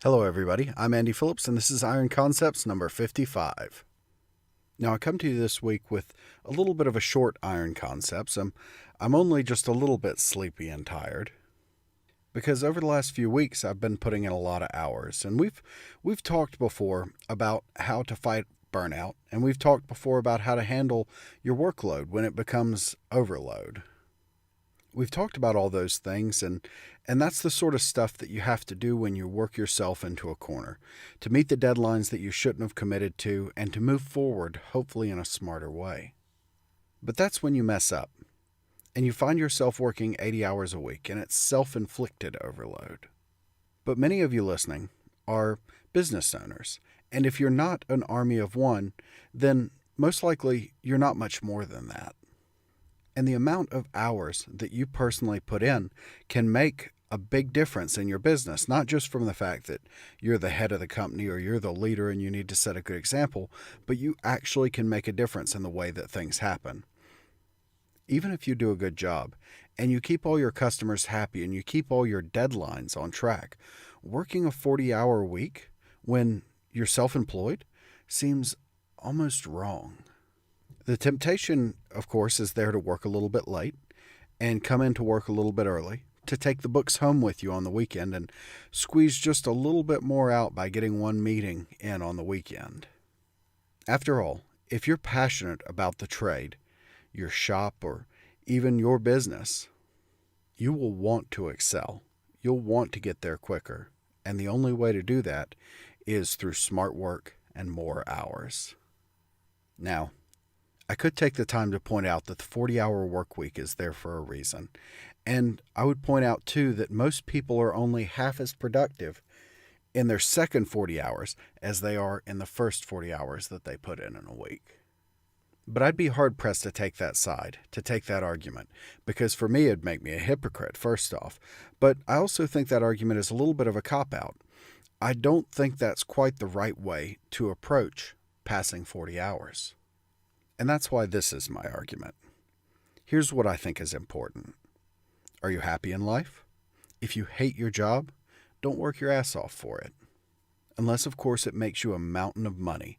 Hello everybody, I'm Andy Phillips and this is Iron Concepts number 55. Now I come to you this week with a little bit of a short Iron Concepts. I'm only just a little bit sleepy and tired because over the last few weeks I've been putting in a lot of hours, and we've talked before about how to fight burnout, and we've talked before about how to handle your workload when it becomes overload. We've talked about all those things, and that's the sort of stuff that you have to do when you work yourself into a corner, to meet the deadlines that you shouldn't have committed to and to move forward, hopefully in a smarter way. But that's when you mess up and you find yourself working 80 hours a week, and it's self-inflicted overload. But many of you listening are business owners, and if you're not an army of one, then most likely you're not much more than that. And the amount of hours that you personally put in can make a big difference in your business, not just from the fact that you're the head of the company or you're the leader and you need to set a good example, but you actually can make a difference in the way that things happen. Even if you do a good job and you keep all your customers happy and you keep all your deadlines on track, working a 40-hour week when you're self-employed seems almost wrong. The temptation, of course, is there to work a little bit late and come into work a little bit early, to take the books home with you on the weekend and squeeze just a little bit more out by getting one meeting in on the weekend. After all, if you're passionate about the trade, your shop, or even your business, you will want to excel. You'll want to get there quicker, and the only way to do that is through smart work and more hours. Now, I could take the time to point out that the 40-hour work week is there for a reason. And I would point out, too, that most people are only half as productive in their second 40 hours as they are in the first 40 hours that they put in a week. But I'd be hard-pressed to take that side, to take that argument, because for me it'd make me a hypocrite, first off. But I also think that argument is a little bit of a cop-out. I don't think that's quite the right way to approach passing 40 hours. And that's why this is my argument. Here's what I think is important. Are you happy in life? If you hate your job, don't work your ass off for it. Unless, of course, it makes you a mountain of money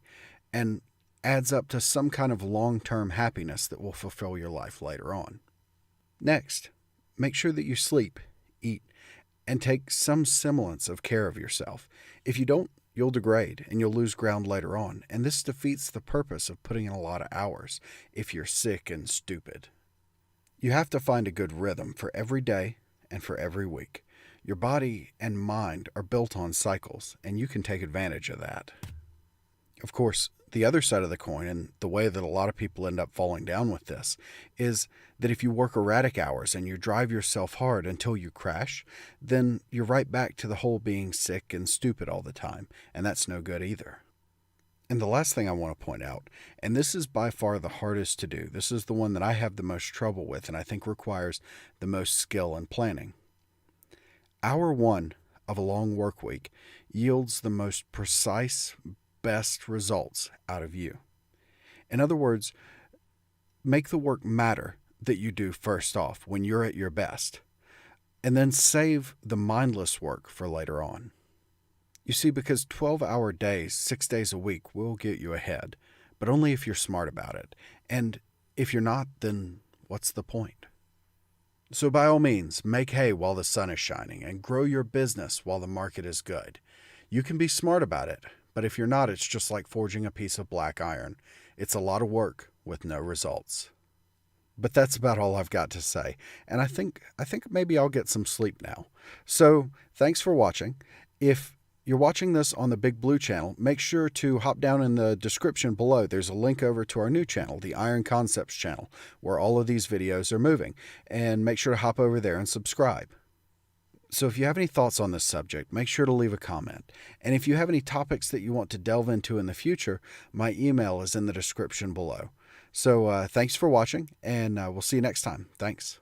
and adds up to some kind of long-term happiness that will fulfill your life later on. Next, make sure that you sleep, eat, and take some semblance of care of yourself. If you don't, you'll degrade and you'll lose ground later on, and this defeats the purpose of putting in a lot of hours if you're sick and stupid. You have to find a good rhythm for every day and for every week. Your body and mind are built on cycles, and you can take advantage of that. Of course, the other side of the coin, and the way that a lot of people end up falling down with this, is that if you work erratic hours and you drive yourself hard until you crash, then you're right back to the whole being sick and stupid all the time, and that's no good either. And the last thing I want to point out, and this is by far the hardest to do, this is the one that I have the most trouble with and I think requires the most skill and planning. Hour one of a long work week yields the most precise, best results out of you. In other words, make the work matter that you do first off when you're at your best, and then save the mindless work for later on. You see, because 12-hour days, 6 days a week, will get you ahead, but only if you're smart about it. And if you're not, then what's the point? So by all means, make hay while the sun is shining and grow your business while the market is good. You can be smart about it, but if you're not, it's just like forging a piece of black iron. It's a lot of work with no results. But that's about all I've got to say, and I think maybe I'll get some sleep now. So thanks for watching. If you're watching this on the Big Blue channel, make sure to hop down in the description below. There's a link over to our new channel, the Iron Concepts channel, where all of these videos are moving. And make sure to hop over there and subscribe. So if you have any thoughts on this subject, make sure to leave a comment. And if you have any topics that you want to delve into in the future, my email is in the description below. So thanks for watching, and we'll see you next time. Thanks.